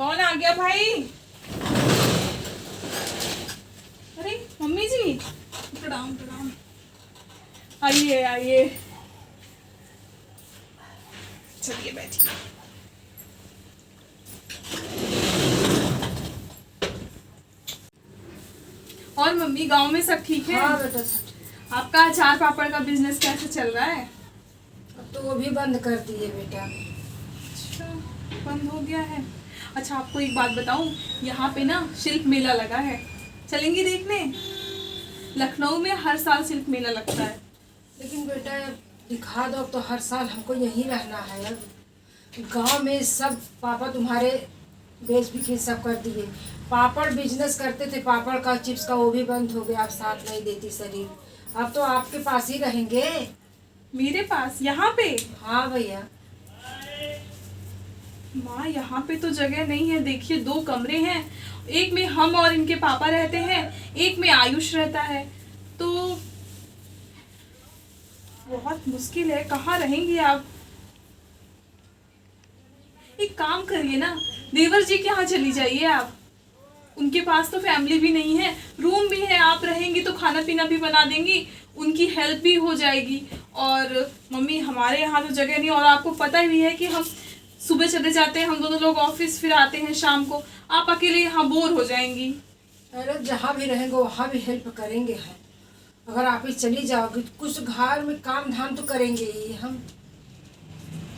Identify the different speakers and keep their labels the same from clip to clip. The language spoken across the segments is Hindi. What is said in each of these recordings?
Speaker 1: कौन आ गया भाई? अरे मम्मी जी, प्रणाम प्रणाम। आइए आइए, चलिए बैठिए। और मम्मी, गांव में सब ठीक है?
Speaker 2: हाँ बेटा सब।
Speaker 1: आपका अचार पापड़ का बिजनेस कैसे चल रहा है?
Speaker 2: अब तो वो भी बंद कर दिए बेटा।
Speaker 1: अच्छा, बंद हो गया है। अच्छा, आपको एक बात बताऊं, यहाँ पे ना शिल्प मेला लगा है, चलेंगी देखने? लखनऊ में हर साल शिल्प मेला लगता है।
Speaker 2: लेकिन बेटा दिखा दो, अब तो हर साल हमको यहीं रहना है। अब गांव में सब पापा तुम्हारे बेच बिक्री सब कर दिए। पापड़ बिजनेस करते थे, पापड़ का चिप्स का, वो भी बंद हो गया। अब साथ नहीं देती शरीर। अब तो आपके पास ही रहेंगे।
Speaker 1: मेरे पास यहाँ पे?
Speaker 2: हाँ भैया।
Speaker 1: माँ, यहाँ पे तो जगह नहीं है। देखिए, 2 कमरे हैं, एक में हम और इनके पापा रहते हैं, एक में आयुष रहता है। तो बहुत मुश्किल है, कहाँ रहेंगी आप? एक काम करिए ना, देवर जी के यहाँ चली जाइए आप। उनके पास तो फैमिली भी नहीं है, रूम भी है, आप रहेंगी तो खाना पीना भी बना देंगी, उनकी हेल्प भी हो जाएगी। और मम्मी, हमारे यहाँ तो जगह नहीं, और आपको पता भी है कि हम सुबह चले जाते हैं, हम दोनों लोग ऑफिस, फिर आते हैं शाम को। आप अकेले यहाँ बोर हो जाएंगी।
Speaker 2: अरे जहाँ भी रहेंगे वहाँ भी हेल्प करेंगे हम। अगर आप ही चली जाओगी तो कुछ घर में काम धाम तो करेंगे ही हम।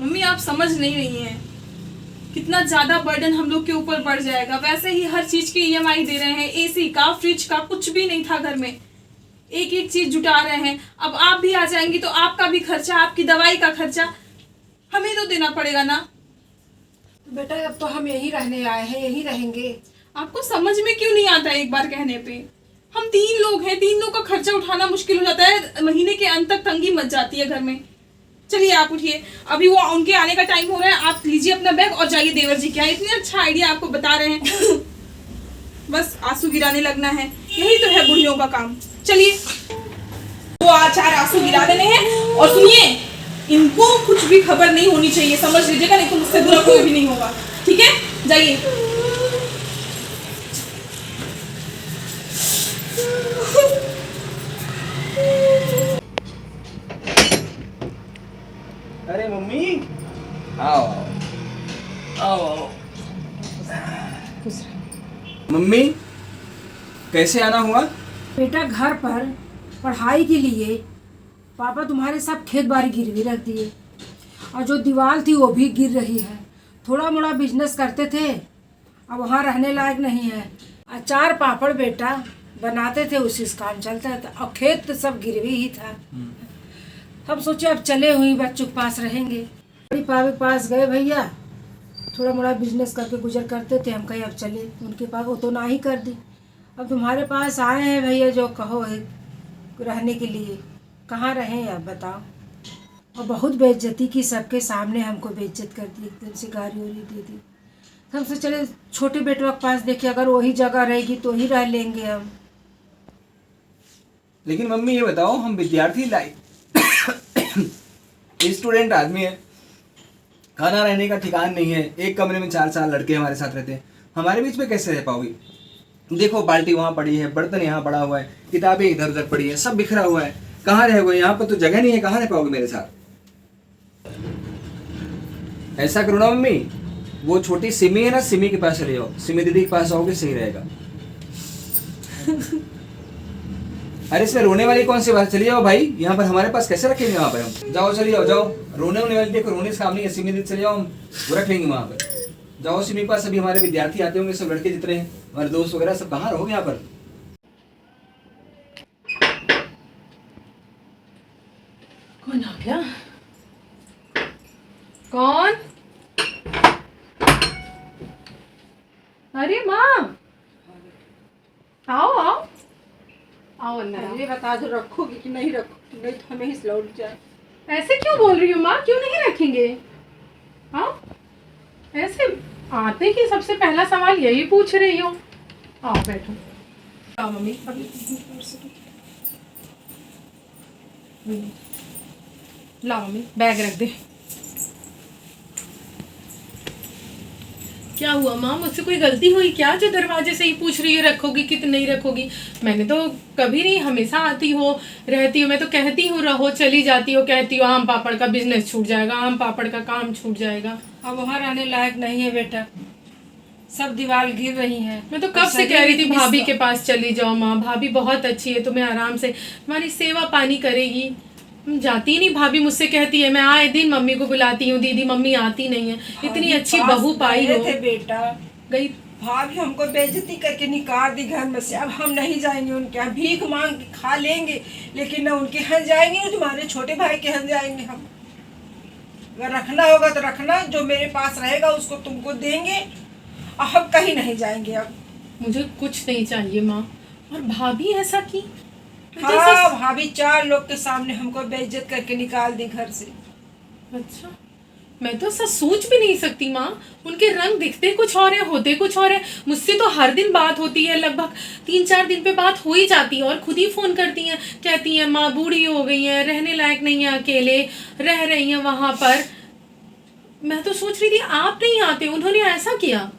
Speaker 1: मम्मी, आप समझ नहीं रही हैं, कितना ज्यादा बर्डन हम लोग के ऊपर बढ़ जाएगा। वैसे ही हर चीज की ईएमआई दे रहे हैं, एसी का, फ्रिज का, कुछ भी नहीं था घर में, एक एक चीज जुटा रहे हैं। अब आप भी आ जाएंगी तो आपका भी खर्चा, आपकी दवाई का खर्चा हमें तो देना पड़ेगा ना।
Speaker 2: तो बेटा अब तो हम यहीं रहने आए हैं, यहीं रहेंगे।
Speaker 1: आपको समझ में क्यों नहीं आता? एक बार कहने पे हम 3 लोग हैं, 3 लोग का खर्चा उठाना मुश्किल हो जाता है, महीने के अंत तक तंगी मच जाती है घर में। चलिए आप उठिए, अभी वो उनके आने का टाइम हो रहा है। आप लीजिए अपना बैग और जाइए देवर जी के यहाँ। इतने अच्छा आइडिया आपको बता रहे हैं बस आंसू गिराने लगना है, यही तो है बुढ़ियों का काम। चलिए, वो आचार आंसू गिरा देने हैं। और सुनिए, इनको कुछ भी खबर नहीं होनी चाहिए, समझ लीजिएगा, नहीं तो मुझसे बुरा कोई भी नहीं होगा। ठीक है, जाइए।
Speaker 3: अरे मम्मी, आओ आओ आओ। मम्मी, कैसे आना हुआ?
Speaker 2: बेटा घर पर पढ़ाई के लिए पापा तुम्हारे सब खेत बाड़ी गिरवी रख दिए, और जो दीवार थी वो भी गिर रही है। थोड़ा मोड़ा बिजनेस करते थे, अब वहाँ रहने लायक नहीं है। अचार पापड़ बेटा बनाते थे, उसी से काम चलता था, और खेत तो सब गिरवी ही था। हम सोचे अब चले हुई बच्चों के पास रहेंगे। बड़ी पापा के पास गए भैया, थोड़ा मोड़ा बिजनेस करके गुजर करते थे। हम कहीं अब चले उनके पास, वो तो ना ही कर दी। अब तुम्हारे पास आए हैं भैया, जो कहो है रहने के लिए। कहाँ रहें आप बताओ? और बहुत बेइज्जती की, सबके सामने हमको बेइज्जत कर दी, एकदम से गाली वाली दे दी। हमसे चले छोटे बेटवा के पास, देखिए अगर वही जगह रहेगी तो ही रह लेंगे हम।
Speaker 3: लेकिन मम्मी ये बताओ, हम विद्यार्थी लाइफ स्टूडेंट आदमी है, खाना रहने का ठिकान नहीं है, एक कमरे में 4 लड़के हमारे साथ रहते हैं, हमारे बीच में कैसे रह पाओगी? देखो, बाल्टी वहाँ पड़ी है, बर्तन यहाँ पड़ा हुआ है, किताबें इधर उधर पड़ी है, सब बिखरा हुआ है, कहाँ रहोगे? यहाँ पर तो जगह नहीं है, कहाँ रह पाओगे मेरे साथ? ऐसा करो ना मम्मी, वो छोटी सिमी है ना, सिमी के पास चले जाओ, सिमी दीदी के पास आओगे सही रहेगा। अरे इसमें रोने वाली कौन सी बात? चली जाओ भाई, यहाँ पर हमारे पास कैसे रखेंगे? वहाँ पे हम जाओ, चली जाओ जाओ। रोने होने वाली, देखो रोने से काम नहीं है, सिमी दीदी चले जाओ, हम वो रख लेंगे वहाँ पर। जाओ सिमी के पास, अभी हमारे विद्यार्थी आते होंगे, सब लड़के जितने हैं हमारे दोस्त वगैरह, सब कहाँ रहोगे यहाँ पर?
Speaker 1: कौन आ गया? कौन? अरे माँ, आओ आओ आओ अंदर आओ।
Speaker 2: ये बता दो रखोगी कि नहीं रखोगी, नहीं तो हमें ही लौट जाए।
Speaker 1: ऐसे क्यों बोल रही हो माँ? क्यों नहीं रखेंगे? हाँ, ऐसे आते ही सबसे पहला सवाल यही पूछ रही हो। आओ बैठो। आओ मम्मी, अभी लाओ मम्मी, बैग रख दे।
Speaker 4: क्या हुआ माँ, मुझसे कोई गलती हुई क्या जो दरवाजे से ही पूछ रही है रखोगी कि नहीं रखोगी? मैंने तो कभी नहीं, हमेशा आती हो रहती हो, मैं तो कहती हूँ रहो, चली जाती हो, कहती हो आम पापड़ का बिजनेस छूट जाएगा, आम पापड़ का काम छूट जाएगा।
Speaker 2: अब वहाँ रहने लायक नहीं है बेटा, सब दीवार गिर रही हैं।
Speaker 4: मैं तो कब से कह रही थी भाभी के पास चली जाओ माँ, भाभी बहुत अच्छी है, तुम्हें आराम से तुम्हारी सेवा पानी करेगी। जाती नहीं, भाभी मुझसे कहती है, मैं आए दिन मम्मी को बुलाती हूँ, दीदी मम्मी आती नहीं है, इतनी अच्छी बहू पाई हो।
Speaker 2: थे बेटा,
Speaker 4: गई
Speaker 2: भाभी हमको बेइज्जती करके निकाल दी घर में से। अब हम नहीं जाएंगे उनके यहाँ, भीख मांग के खा लेंगे, लेकिन न उनके यहाँ जाएंगे न तुम्हारे छोटे भाई के यहाँ जाएंगे हम। अगर रखना होगा तो रखना, जो मेरे पास रहेगा उसको तुमको देंगे, और हम कहीं नहीं जाएंगे अब।
Speaker 4: मुझे कुछ नहीं चाहिए माँ। और भाभी ऐसा की?
Speaker 2: हाँ, भाभी 4 लोग के सामने हमको बेइज्जत करके निकाल दी घर से।
Speaker 4: अच्छा, मैं तो ऐसा सोच भी नहीं सकती माँ। उनके रंग दिखते कुछ और है, होते कुछ और है। मुझसे तो हर दिन बात होती है, लगभग 3-4 दिन पे बात हो ही जाती है, और खुद ही फोन करती हैं, कहती हैं माँ बूढ़ी हो गई है, रहने लायक नहीं है, अकेले रह रही हैं वहां पर। मैं तो सोच रही थी आप नहीं आते, उन्होंने ऐसा किया।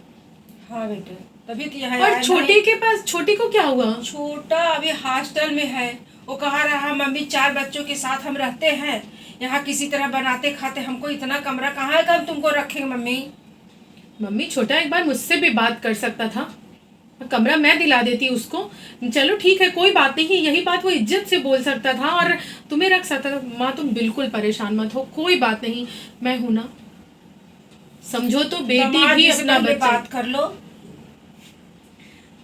Speaker 2: हाँ बेटे, तभी तो यहाँ
Speaker 4: और
Speaker 2: आए
Speaker 4: छोटे के पास, छोटी को क्या हुआ?
Speaker 2: छोटा अभी हॉस्टल में है। वो कहा रहा मम्मी 4 बच्चों के साथ हम रहते हैं, यहाँ किसी तरह बनाते खाते, हमको इतना कमरा कहाँ है कि हम तुमको रखेंगे मम्मी।
Speaker 4: मम्मी छोटा एक बार मुझसे भी बात कर सकता था, कमरा मैं दिला देती उसको। चलो ठीक है, कोई बात नहीं, यही बात वो इज्जत से बोल सकता था और तुम्हें रख सकता था। माँ तुम बिल्कुल परेशान मत हो, कोई बात नहीं, मैं हूं ना। समझो तो बेटी भी अपना बच्चा।
Speaker 2: बात कर लो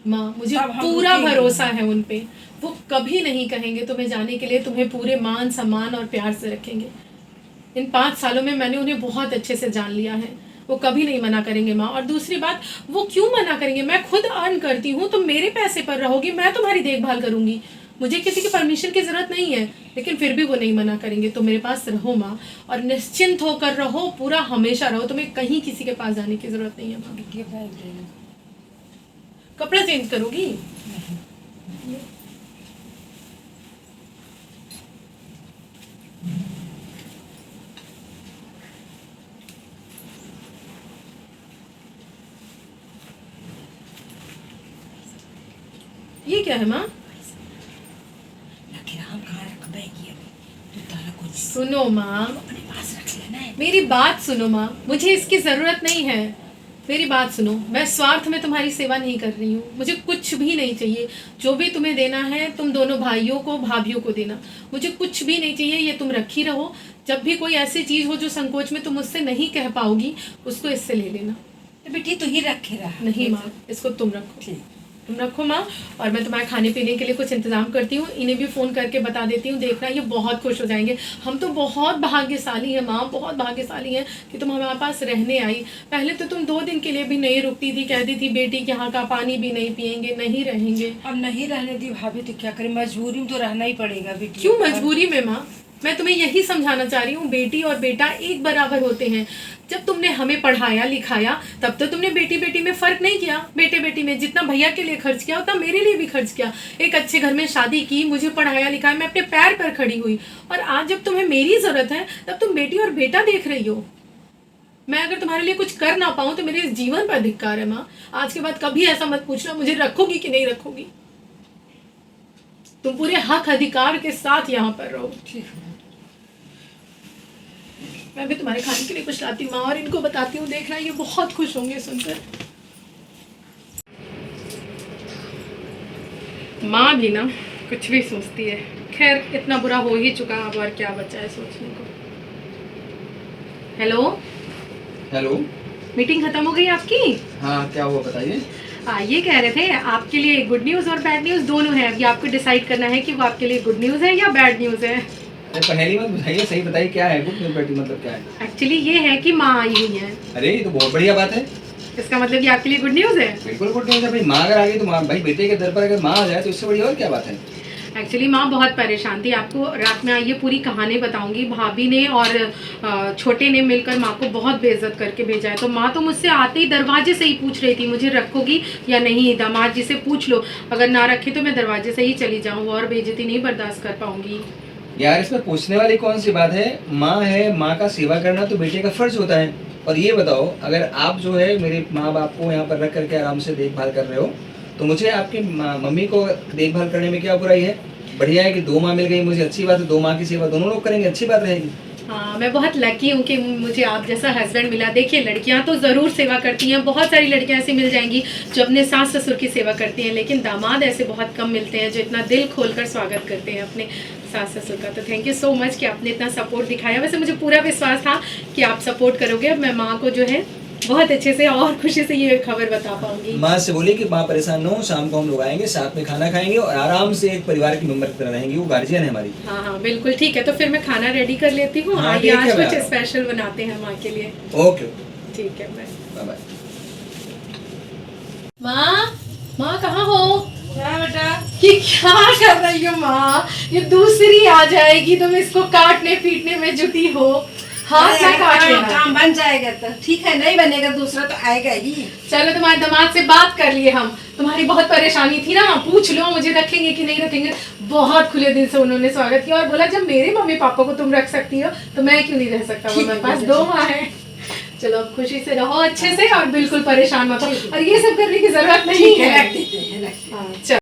Speaker 4: माँ, मुझे
Speaker 2: तब हम
Speaker 4: पूरा
Speaker 2: रुकेंगे।
Speaker 4: भरोसा है उन पे, वो कभी नहीं कहेंगे तुम्हें जाने के लिए, तुम्हें पूरे मान सम्मान और प्यार से रखेंगे। इन 5 सालों में मैंने उन्हें बहुत अच्छे से जान लिया है, वो कभी नहीं मना करेंगे माँ। और दूसरी बात, वो क्यों मना करेंगे? मैं खुद अर्न करती हूँ, तुम मेरे पैसे पर रहोगी, मैं तुम्हारी देखभाल करूंगी, मुझे किसी की परमिशन की जरूरत नहीं है, लेकिन फिर भी वो नहीं मना करेंगे। तो मेरे पास रहो माँ, और निश्चिंत होकर रहो, पूरा हमेशा रहो, तुम्हें कहीं किसी के पास जाने की जरूरत नहीं है माँ। कपड़ा चेंज करोगी? ये क्या है माँ? सुनो माँ,
Speaker 2: अपने पास रख लेना है।
Speaker 4: मेरी बात सुनो माँ, मुझे इसकी जरूरत नहीं है। मेरी बात सुनो, मैं स्वार्थ में तुम्हारी सेवा नहीं कर रही हूँ, मुझे कुछ भी नहीं चाहिए। जो भी तुम्हें देना है तुम दोनों भाइयों को भाभियों को देना, मुझे कुछ भी नहीं चाहिए, ये तुम रखी रहो। जब भी कोई ऐसी चीज हो जो संकोच में तुम मुझसे नहीं कह पाओगी, उसको इससे ले लेना।
Speaker 2: तो बेटी तू ही रखे रहा।
Speaker 4: नहीं माँ, इसको तुम रखो,
Speaker 2: ठीक,
Speaker 4: तुम रखो माँ। और मैं तुम्हारे खाने पीने के लिए कुछ इंतजाम करती हूँ, इन्हें भी फ़ोन करके बता देती हूँ, देखना ये बहुत खुश हो जाएंगे। हम तो बहुत भाग्यशाली हैं माँ, बहुत भाग्यशाली हैं कि तुम हमारे पास रहने आई। पहले तो तुम 2 दिन के लिए भी नहीं रुकती थी, कहती थी बेटी के यहाँ का पानी भी नहीं पियेंगे, नहीं रहेंगे।
Speaker 2: अब नहीं रहने दी भाभी तो क्या करें, मजबूरी में तो रहना ही पड़ेगा बेटी।
Speaker 4: क्यों मजबूरी में माँ? मैं तुम्हें यही समझाना चाह रही हूँ, बेटी और बेटा एक बराबर होते हैं। जब तुमने हमें पढ़ाया लिखाया तब तो तुमने बेटी बेटी में फर्क नहीं किया। बेटे बेटी में जितना भैया के लिए खर्च किया उतना मेरे लिए भी खर्च किया। एक अच्छे घर में शादी की, मुझे पढ़ाया लिखाया, मैं अपने पैर पर खड़ी हुई। और आज जब तुम्हें मेरी जरूरत है तब तुम बेटी और बेटा देख रही हो। मैं अगर तुम्हारे लिए कुछ कर ना पाऊँ तो मेरे इस जीवन पर धिक्कार है माँ। आज के बाद कभी ऐसा मत पूछना मुझे रखोगी कि नहीं रखोगी। तुम पूरे हक अधिकार के साथ यहाँ पर रहो। मैं भी तुम्हारे खाने के लिए कुछ लाती हूँ माँ, और इनको बताती हूँ, देखना ये बहुत खुश होंगे सुनकर। माँ भी ना कुछ भी सोचती है। खैर इतना बुरा हो ही चुका, अब और क्या बचा है सोचने को। हेलो
Speaker 3: हेलो,
Speaker 4: मीटिंग खत्म हो गई आपकी?
Speaker 3: हाँ क्या हुआ बताइए।
Speaker 4: ये कह रहे थे आपके लिए गुड न्यूज़ और बैड न्यूज़ दोनों है। अभी आपको डिसाइड करना है कि वो आपके लिए गुड न्यूज़ है या बैड न्यूज़ है।
Speaker 3: पहली बात बताइए, सही बताइए क्या है गुड न्यूज़ बैड न्यूज़, मतलब क्या है?
Speaker 4: एक्चुअली ये है कि माँ आई हुई है।
Speaker 3: अरे ये तो बहुत बढ़िया बात है।
Speaker 4: इसका मतलब ये आपके लिए गुड न्यूज़ है?
Speaker 3: बिल्कुल गुड न्यूज़ है भाई। माँ अगर आ गई तो माँ भाई, बेटे के दर पर अगर माँ आ जाए तो इससे बढ़िया और क्या बात है।
Speaker 4: एक्चुअली माँ बहुत परेशान थी, आपको रात में ये पूरी कहानी बताऊंगी। भाभी ने और छोटे ने मिलकर माँ को बहुत बेइज्जत करके भेजा है। तो माँ तो मुझसे आते ही दरवाजे से ही पूछ रही थी मुझे रखोगी या नहीं। दामाद जी से पूछ लो, अगर ना रखे तो मैं दरवाजे से ही चली जाऊँ और बेइज्जती नहीं बर्दाश्त कर पाऊंगी।
Speaker 3: यार इसमें पूछने वाली कौन सी बात है? माँ है, माँ का सेवा करना तो बेटे का फर्ज होता है। और ये बताओ, अगर आप जो है मेरे माँ बाप को यहाँ पर रख करके आराम से देखभाल कर रहे हो, तो मुझे आपकी मम्मी को देखभाल करने में क्या बुराई है? बढ़िया है कि 2 माँ मिल गई, मुझे अच्छी बात है। 2 माँ की सेवा दोनों लोग करेंगे, अच्छी बात रहेगी।
Speaker 4: हाँ, मैं बहुत लकी हूँ कि मुझे आप जैसा हस्बैंड मिला। देखिए, लड़कियाँ तो ज़रूर सेवा करती हैं, बहुत सारी लड़कियाँ ऐसी मिल जाएंगी जो अपने सास ससुर की सेवा करती हैं, लेकिन दामाद ऐसे बहुत कम मिलते हैं जो इतना दिल खोलकर स्वागत करते हैं अपने सास ससुर का। तो थैंक यू सो मच कि आपने इतना सपोर्ट दिखाया। वैसे मुझे पूरा विश्वास था कि आप सपोर्ट करोगे। मैं माँ को जो है बहुत अच्छे से और खुशी से ये खबर बता पाऊंगी।
Speaker 3: माँ से बोलिए कि माँ परेशान न हो, शाम को हम लोग आएंगे, साथ में खाना खाएंगे और आराम से एक परिवार की मेंबर की तरह रहेंगे। वो गार्जियन है हमारी।
Speaker 4: हाँ हाँ बिल्कुल ठीक है। तो फिर मैं खाना रेडी कर लेती हूँ।
Speaker 3: हाँ,
Speaker 4: आइए,
Speaker 3: ठीक
Speaker 4: आज
Speaker 3: है,
Speaker 4: कुछ
Speaker 3: मैं-
Speaker 4: स्पेशल बनाते हैं माँ के लिए।
Speaker 3: ओके,
Speaker 4: ठीक है,
Speaker 3: बाय बाय।
Speaker 4: माँ कहाँ हो?
Speaker 1: क्या बेटा?
Speaker 4: ये क्या कर रही हो माँ? ये दूसरी आ जाएगी, तुम इसको काटने पीटने में जुटी हो। हाथ ना काट लेना।
Speaker 2: काम बन जाएगा तो ठीक है, नहीं बनेगा दूसरा तो आएगा ही।
Speaker 4: चलो, तुम्हारे दामाद से बात कर लिए हम। तुम्हारी बहुत परेशानी थी ना, पूछ लो मुझे रखेंगे कि नहीं रखेंगे। बहुत खुले दिल से उन्होंने स्वागत किया और बोला जब मेरे मम्मी पापा को तुम रख सकती हो तो मैं क्यों नहीं रह सकता। वो मेरे पास 2 माँ है। चलो, अब खुशी से रहो अच्छे से और बिल्कुल परेशान मत हो। और ये सब करने की जरूरत नहीं है।
Speaker 2: रख देते हैं।
Speaker 4: हाँ, चलो।